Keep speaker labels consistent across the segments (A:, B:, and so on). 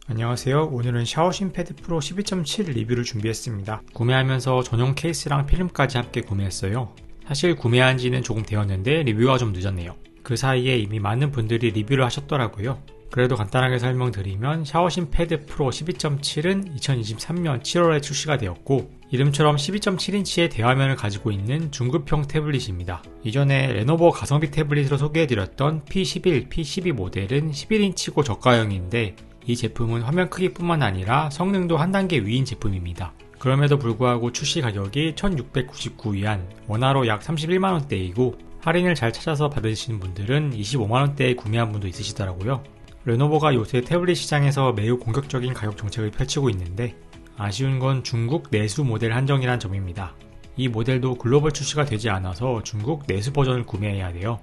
A: 안녕하세요. 오늘은 샤오신 패드 프로 12.7 리뷰를 준비했습니다. 구매하면서 전용 케이스랑 필름까지 함께 구매했어요. 사실 구매한 지는 조금 되었는데 리뷰가 좀 늦었네요. 그 사이에 이미 많은 분들이 리뷰를 하셨더라고요. 그래도 간단하게 설명드리면 샤오신 패드 프로 12.7은 2023년 7월에 출시가 되었고 이름처럼 12.7인치의 대화면을 가지고 있는 중급형 태블릿입니다. 이전에 레노버 가성비 태블릿으로 소개해드렸던 P11, P12 모델은 11인치고 저가형인데 이 제품은 화면 크기뿐만 아니라 성능도 한 단계 위인 제품입니다. 그럼에도 불구하고 출시 가격이 1699위안, 원화로 약 31만원대이고 할인을 잘 찾아서 받으시는 분들은 25만원대에 구매한 분도 있으시더라고요. 레노버가 요새 태블릿 시장에서 매우 공격적인 가격 정책을 펼치고 있는데 아쉬운 건 중국 내수 모델 한정이란 점입니다. 이 모델도 글로벌 출시가 되지 않아서 중국 내수 버전을 구매해야 돼요.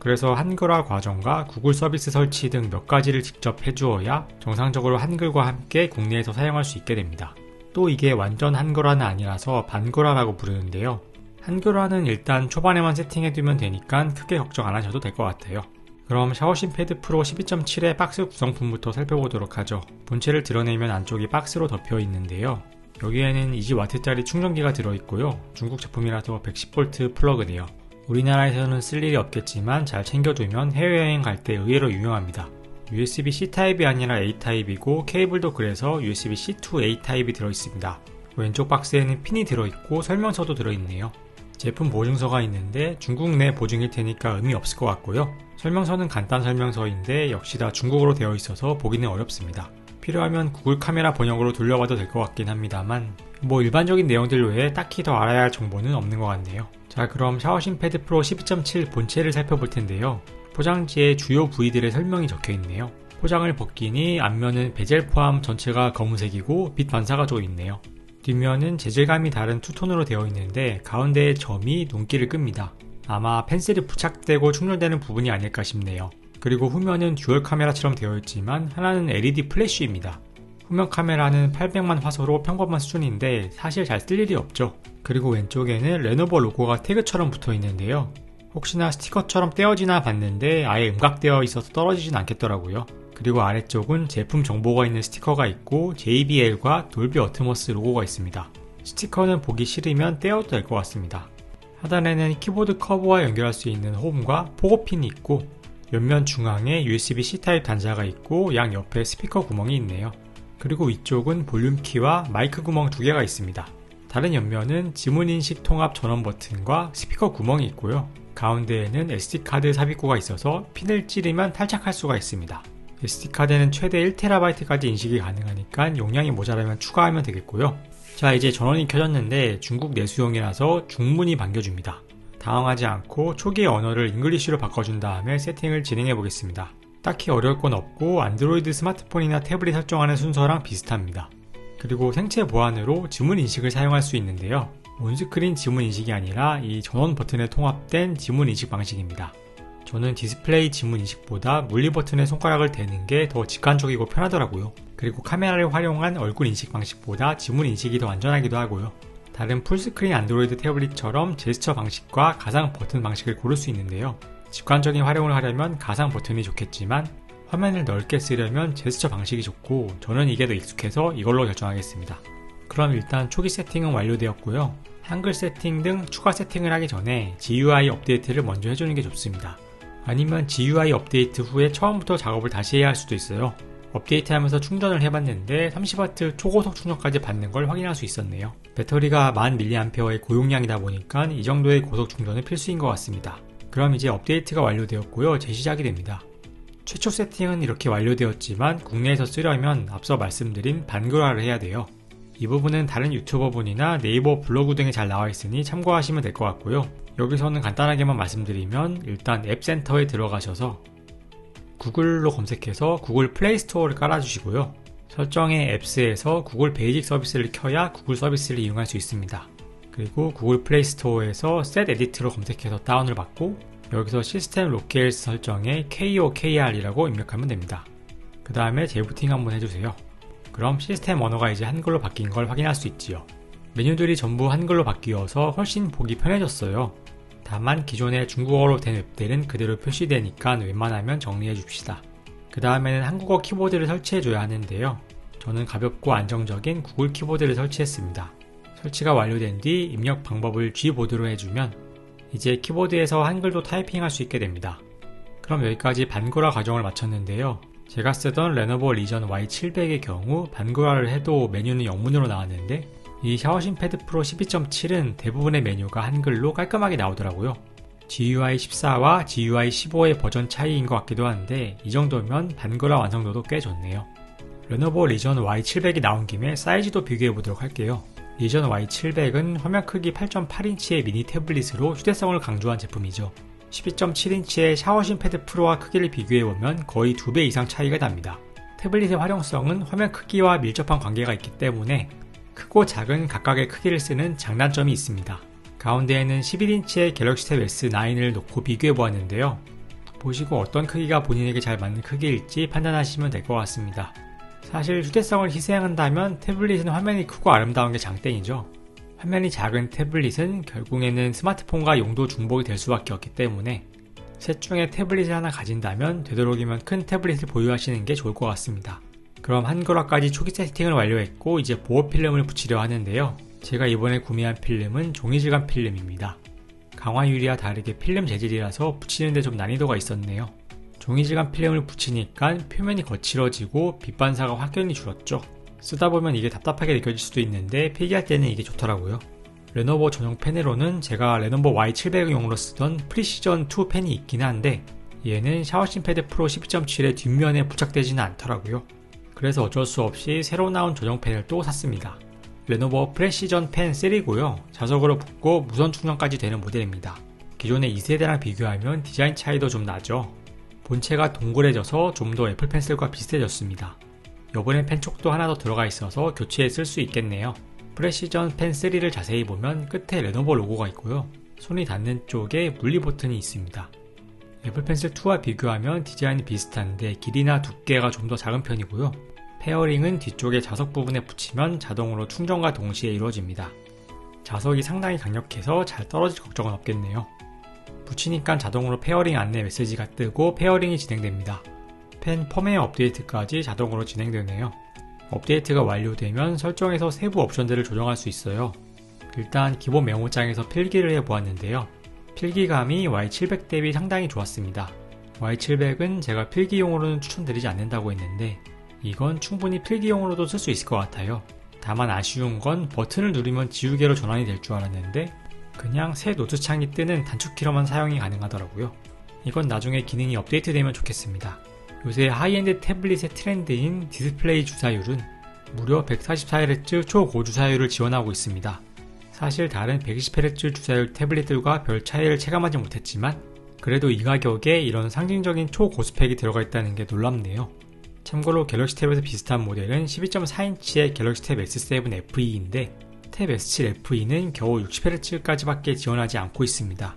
A: 그래서 한글화 과정과 구글 서비스 설치 등 몇 가지를 직접 해주어야 정상적으로 한글과 함께 국내에서 사용할 수 있게 됩니다. 또 이게 완전 한글화는 아니라서 반글화라고 부르는데요. 한글화는 일단 초반에만 세팅해두면 되니까 크게 걱정 안 하셔도 될 것 같아요. 그럼 샤오신 패드 프로 12.7의 박스 구성품부터 살펴보도록 하죠. 본체를 드러내면 안쪽이 박스로 덮여 있는데요. 여기에는 20W짜리 충전기가 들어있고요. 중국 제품이라서 110V 플러그네요. 우리나라에서는 쓸 일이 없겠지만 잘 챙겨두면 해외여행 갈 때 의외로 유용합니다. USB-C 타입이 아니라 A 타입이고 케이블도 그래서 USB-C to A 타입이 들어있습니다. 왼쪽 박스에는 핀이 들어있고 설명서도 들어있네요. 제품 보증서가 있는데 중국 내 보증일 테니까 의미 없을 것 같고요. 설명서는 간단 설명서인데 역시 다 중국어로 되어 있어서 보기는 어렵습니다. 필요하면 구글 카메라 번역으로 돌려봐도 될 것 같긴 합니다만 일반적인 내용들 외에 딱히 더 알아야 할 정보는 없는 것 같네요. 자, 그럼 샤오신 패드 프로 12.7 본체를 살펴볼 텐데요. 포장지에 주요 부위들의 설명이 적혀 있네요. 포장을 벗기니 앞면은 베젤 포함 전체가 검은색이고 빛 반사가 좀 있네요. 뒷면은 재질감이 다른 투톤으로 되어 있는데 가운데의 점이 눈길을 끕니다. 아마 펜슬이 부착되고 충전되는 부분이 아닐까 싶네요. 그리고 후면은 듀얼 카메라처럼 되어 있지만 하나는 LED 플래시입니다. 후면 카메라는 800만 화소로 평범한 수준인데 사실 잘 쓸 일이 없죠. 그리고 왼쪽에는 레노버 로고가 태그처럼 붙어 있는데요. 혹시나 스티커처럼 떼어지나 봤는데 아예 음각되어 있어서 떨어지진 않겠더라고요. 그리고 아래쪽은 제품 정보가 있는 스티커가 있고 JBL과 돌비 어트모스 로고가 있습니다. 스티커는 보기 싫으면 떼어도 될 것 같습니다. 하단에는 키보드 커브와 연결할 수 있는 홈과 포고핀이 있고 옆면 중앙에 USB-C 타입 단자가 있고 양 옆에 스피커 구멍이 있네요. 그리고 위쪽은 볼륨 키와 마이크 구멍 두 개가 있습니다. 다른 옆면은 지문인식 통합 전원 버튼과 스피커 구멍이 있고요. 가운데에는 SD카드 삽입구가 있어서 핀을 찌르면 탈착할 수가 있습니다. SD카드는 최대 1TB까지 인식이 가능하니까 용량이 모자라면 추가하면 되겠고요. 자, 이제 전원이 켜졌는데 중국 내수용이라서 중문이 반겨줍니다. 당황하지 않고 초기의 언어를 잉글리쉬로 바꿔준 다음에 세팅을 진행해 보겠습니다. 딱히 어려울 건 없고 안드로이드 스마트폰이나 태블릿 설정하는 순서랑 비슷합니다. 그리고 생체 보안으로 지문 인식을 사용할 수 있는데요. 온스크린 지문 인식이 아니라 이 전원 버튼에 통합된 지문 인식 방식입니다. 저는 디스플레이 지문 인식보다 물리 버튼에 손가락을 대는 게 더 직관적이고 편하더라고요. 그리고 카메라를 활용한 얼굴 인식 방식보다 지문 인식이 더 안전하기도 하고요. 다른 풀스크린 안드로이드 태블릿처럼 제스처 방식과 가상 버튼 방식을 고를 수 있는데요. 직관적인 활용을 하려면 가상 버튼이 좋겠지만 화면을 넓게 쓰려면 제스처 방식이 좋고 저는 이게 더 익숙해서 이걸로 결정하겠습니다. 그럼 일단 초기 세팅은 완료되었고요. 한글 세팅 등 추가 세팅을 하기 전에 GUI 업데이트를 먼저 해주는 게 좋습니다. 아니면 GUI 업데이트 후에 처음부터 작업을 다시 해야 할 수도 있어요. 업데이트하면서 충전을 해봤는데 30W 초고속 충전까지 받는 걸 확인할 수 있었네요. 배터리가 1000mAh의 고용량이다 보니까 이 정도의 고속 충전은 필수인 것 같습니다. 그럼 이제 업데이트가 완료되었고요. 재시작이 됩니다. 최초 세팅은 이렇게 완료되었지만 국내에서 쓰려면 앞서 말씀드린 반글화를 해야 돼요. 이 부분은 다른 유튜버분이나 네이버 블로그 등에 잘 나와 있으니 참고하시면 될 것 같고요. 여기서는 간단하게만 말씀드리면 일단 앱센터에 들어가셔서 구글로 검색해서 구글 플레이 스토어를 깔아주시고요. 설정의 앱스에서 구글 베이직 서비스를 켜야 구글 서비스를 이용할 수 있습니다. 그리고 구글 플레이 스토어에서 셋 에디트로 검색해서 다운을 받고 여기서 시스템 로케일스 설정에 KOKR이라고 입력하면 됩니다. 그 다음에 재부팅 한번 해주세요. 그럼 시스템 언어가 이제 한글로 바뀐 걸 확인할 수 있지요. 메뉴들이 전부 한글로 바뀌어서 훨씬 보기 편해졌어요. 다만 기존에 중국어로 된 웹들은 그대로 표시되니까 웬만하면 정리해 줍시다. 그 다음에는 한국어 키보드를 설치해줘야 하는데요. 저는 가볍고 안정적인 구글 키보드를 설치했습니다. 설치가 완료된 뒤 입력 방법을 G보드로 해주면 이제 키보드에서 한글도 타이핑할 수 있게 됩니다. 그럼 여기까지 반고라 과정을 마쳤는데요. 제가 쓰던 레노버 리전 Y700의 경우 반고라를 해도 메뉴는 영문으로 나왔는데 이 샤오신 패드 프로 12.7은 대부분의 메뉴가 한글로 깔끔하게 나오더라고요. GUI 14와 GUI 15의 버전 차이인 것 같기도 한데 이 정도면 반고라 완성도도 꽤 좋네요. 레노버 리전 Y700이 나온 김에 사이즈도 비교해 보도록 할게요. 리전 Y700은 화면 크기 8.8인치의 미니 태블릿으로 휴대성을 강조한 제품이죠. 12.7인치의 샤오신 패드 프로와 크기를 비교해보면 거의 2배 이상 차이가 납니다. 태블릿의 활용성은 화면 크기와 밀접한 관계가 있기 때문에 크고 작은 각각의 크기를 쓰는 장단점이 있습니다. 가운데에는 11인치의 갤럭시 탭 S9을 놓고 비교해보았는데요. 보시고 어떤 크기가 본인에게 잘 맞는 크기일지 판단하시면 될 것 같습니다. 사실 휴대성을 희생한다면 태블릿은 화면이 크고 아름다운 게 장땡이죠. 화면이 작은 태블릿은 결국에는 스마트폰과 용도 중복이 될 수밖에 없기 때문에 셋 중에 태블릿을 하나 가진다면 되도록이면 큰 태블릿을 보유하시는 게 좋을 것 같습니다. 그럼 한글화까지 초기 세팅을 완료했고 이제 보호 필름을 붙이려 하는데요. 제가 이번에 구매한 필름은 종이질감 필름입니다. 강화 유리와 다르게 필름 재질이라서 붙이는데 좀 난이도가 있었네요. 종이질감 필름을 붙이니까 표면이 거칠어지고 빛 반사가 확연히 줄었죠. 쓰다 보면 이게 답답하게 느껴질 수도 있는데 필기할 때는 이게 좋더라고요. 레노버 전용 펜으로는 제가 레노버 Y700용으로 쓰던 프리시전 2 펜이 있긴 한데 얘는 샤오신 패드 프로 12.7의 뒷면에 부착되지는 않더라고요. 그래서 어쩔 수 없이 새로 나온 전용 펜을 또 샀습니다. 레노버 프레시전 펜 3고요. 자석으로 붙고 무선 충전까지 되는 모델입니다. 기존의 2세대랑 비교하면 디자인 차이도 좀 나죠. 본체가 동그래져서 좀 더 애플 펜슬과 비슷해졌습니다. 이번엔 펜촉도 하나 더 들어가 있어서 교체해 쓸 수 있겠네요. 프레시전 펜 3를 자세히 보면 끝에 레노버 로고가 있고요. 손이 닿는 쪽에 물리 버튼이 있습니다. 애플 펜슬 2와 비교하면 디자인이 비슷한데 길이나 두께가 좀 더 작은 편이고요. 페어링은 뒤쪽에 자석 부분에 붙이면 자동으로 충전과 동시에 이루어집니다. 자석이 상당히 강력해서 잘 떨어질 걱정은 없겠네요. 붙이니까 자동으로 페어링 안내 메시지가 뜨고 페어링이 진행됩니다. 펜 펌웨어 업데이트까지 자동으로 진행되네요. 업데이트가 완료되면 설정에서 세부 옵션들을 조정할 수 있어요. 일단 기본 메모장에서 필기를 해보았는데요. 필기감이 Y700 대비 상당히 좋았습니다. Y700은 제가 필기용으로는 추천드리지 않는다고 했는데 이건 충분히 필기용으로도 쓸 수 있을 것 같아요. 다만 아쉬운 건 버튼을 누르면 지우개로 전환이 될 줄 알았는데 그냥 새 노트 창이 뜨는 단축키로만 사용이 가능하더라고요. 이건 나중에 기능이 업데이트되면 좋겠습니다. 요새 하이엔드 태블릿의 트렌드인 디스플레이 주사율은 무려 144Hz 초고주사율을 지원하고 있습니다. 사실 다른 120Hz 주사율 태블릿들과 별 차이를 체감하지 못했지만 그래도 이 가격에 이런 상징적인 초고스펙이 들어가 있다는 게 놀랍네요. 참고로 갤럭시 탭에서 비슷한 모델은 12.4인치의 갤럭시 탭 S7 FE인데 탭 S7 FE는 겨우 60Hz까지 밖에 지원하지 않고 있습니다.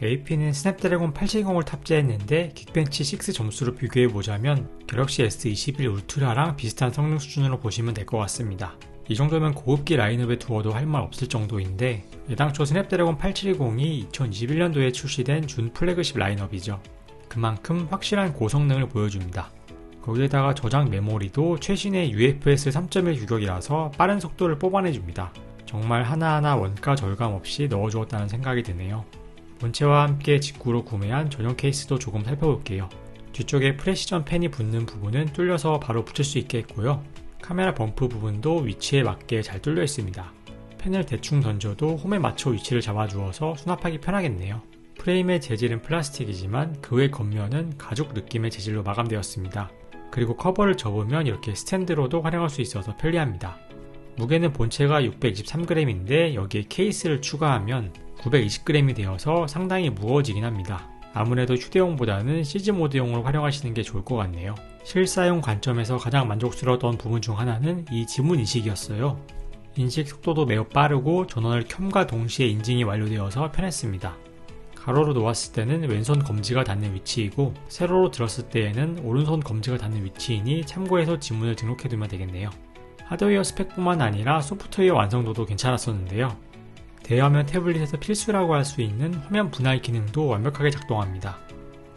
A: AP는 스냅드래곤 870을 탑재했는데 긱벤치 6 점수로 비교해보자면 갤럭시 S21 울트라랑 비슷한 성능 수준으로 보시면 될 것 같습니다. 이 정도면 고급기 라인업에 두어도 할 말 없을 정도인데 애당초 스냅드래곤 870이 2021년도에 출시된 준 플래그십 라인업이죠. 그만큼 확실한 고성능을 보여줍니다. 거기에다가 저장 메모리도 최신의 UFS 3.1 규격이라서 빠른 속도를 뽑아내줍니다. 정말 하나하나 원가 절감 없이 넣어주었다는 생각이 드네요. 본체와 함께 직구로 구매한 전용 케이스도 조금 살펴볼게요. 뒤쪽에 프레시전 펜이 붙는 부분은 뚫려서 바로 붙일 수 있게 했고요. 카메라 범프 부분도 위치에 맞게 잘 뚫려 있습니다. 펜을 대충 던져도 홈에 맞춰 위치를 잡아주어서 수납하기 편하겠네요. 프레임의 재질은 플라스틱이지만 그 외 겉면은 가죽 느낌의 재질로 마감되었습니다. 그리고 커버를 접으면 이렇게 스탠드로도 활용할 수 있어서 편리합니다. 무게는 본체가 623g인데 여기에 케이스를 추가하면 920g이 되어서 상당히 무거워지긴 합니다. 아무래도 휴대용보다는 시즈 모드용으로 활용하시는 게 좋을 것 같네요. 실사용 관점에서 가장 만족스러웠던 부분 중 하나는 이 지문 인식이었어요. 인식 속도도 매우 빠르고 전원을 켬과 동시에 인증이 완료되어서 편했습니다. 가로로 놓았을 때는 왼손 검지가 닿는 위치이고 세로로 들었을 때에는 오른손 검지가 닿는 위치이니 참고해서 지문을 등록해두면 되겠네요. 하드웨어 스펙뿐만 아니라 소프트웨어 완성도도 괜찮았었는데요. 대화면 태블릿에서 필수라고 할 수 있는 화면 분할 기능도 완벽하게 작동합니다.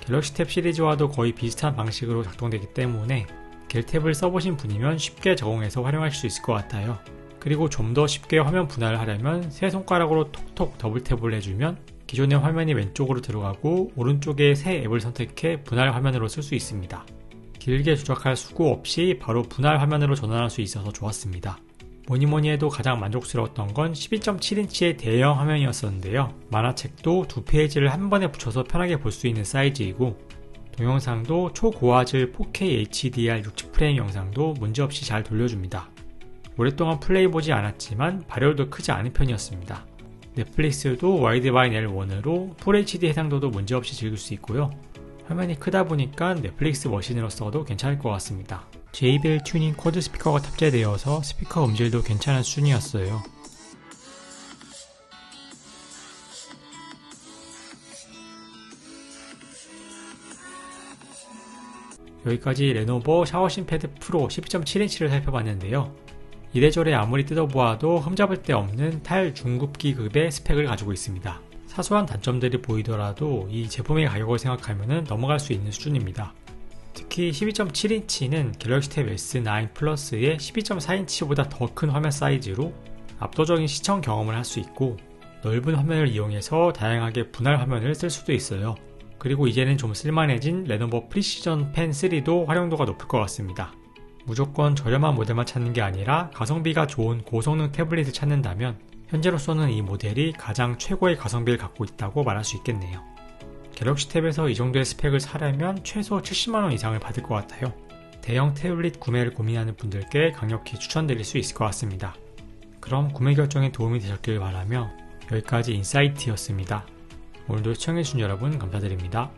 A: 갤럭시 탭 시리즈와도 거의 비슷한 방식으로 작동되기 때문에 갤 탭을 써보신 분이면 쉽게 적용해서 활용하실 수 있을 것 같아요. 그리고 좀 더 쉽게 화면 분할을 하려면 세 손가락으로 톡톡 더블 탭을 해주면 기존의 화면이 왼쪽으로 들어가고 오른쪽에 새 앱을 선택해 분할 화면으로 쓸 수 있습니다. 길게 조작할 수고 없이 바로 분할 화면으로 전환할 수 있어서 좋았습니다. 뭐니뭐니 해도 가장 만족스러웠던 건 12.7인치의 대형 화면이었었는데요. 만화책도 2페이지를 한 번에 붙여서 편하게 볼 수 있는 사이즈이고 동영상도 초고화질 4K HDR 60프레임 영상도 문제없이 잘 돌려줍니다. 오랫동안 플레이보지 않았지만 발열도 크지 않은 편이었습니다. 넷플릭스도 와이드바인 L1으로 FHD 해상도도 문제없이 즐길 수 있고요. 화면이 크다 보니까 넷플릭스 머신으로 써도 괜찮을 것 같습니다. JBL 튜닝 쿼드 스피커가 탑재되어서 스피커 음질도 괜찮은 수준이었어요. 여기까지 레노버 샤워신 패드 프로 12.7인치를 살펴봤는데요. 이래저래 아무리 뜯어보아도 흠잡을 데 없는 탈중급기급의 스펙을 가지고 있습니다. 사소한 단점들이 보이더라도 이 제품의 가격을 생각하면 넘어갈 수 있는 수준입니다. 특히 12.7인치는 갤럭시 탭 S9 플러스의 12.4인치보다 더 큰 화면 사이즈로 압도적인 시청 경험을 할 수 있고 넓은 화면을 이용해서 다양하게 분할 화면을 쓸 수도 있어요. 그리고 이제는 좀 쓸만해진 레노버 프리시전 펜 3도 활용도가 높을 것 같습니다. 무조건 저렴한 모델만 찾는 게 아니라 가성비가 좋은 고성능 태블릿을 찾는다면 현재로서는 이 모델이 가장 최고의 가성비를 갖고 있다고 말할 수 있겠네요. 갤럭시 탭에서 이 정도의 스펙을 사려면 최소 70만원 이상을 받을 것 같아요. 대형 태블릿 구매를 고민하는 분들께 강력히 추천드릴 수 있을 것 같습니다. 그럼 구매 결정에 도움이 되셨길 바라며 여기까지 인사이트였습니다. 오늘도 시청해주신 여러분 감사드립니다.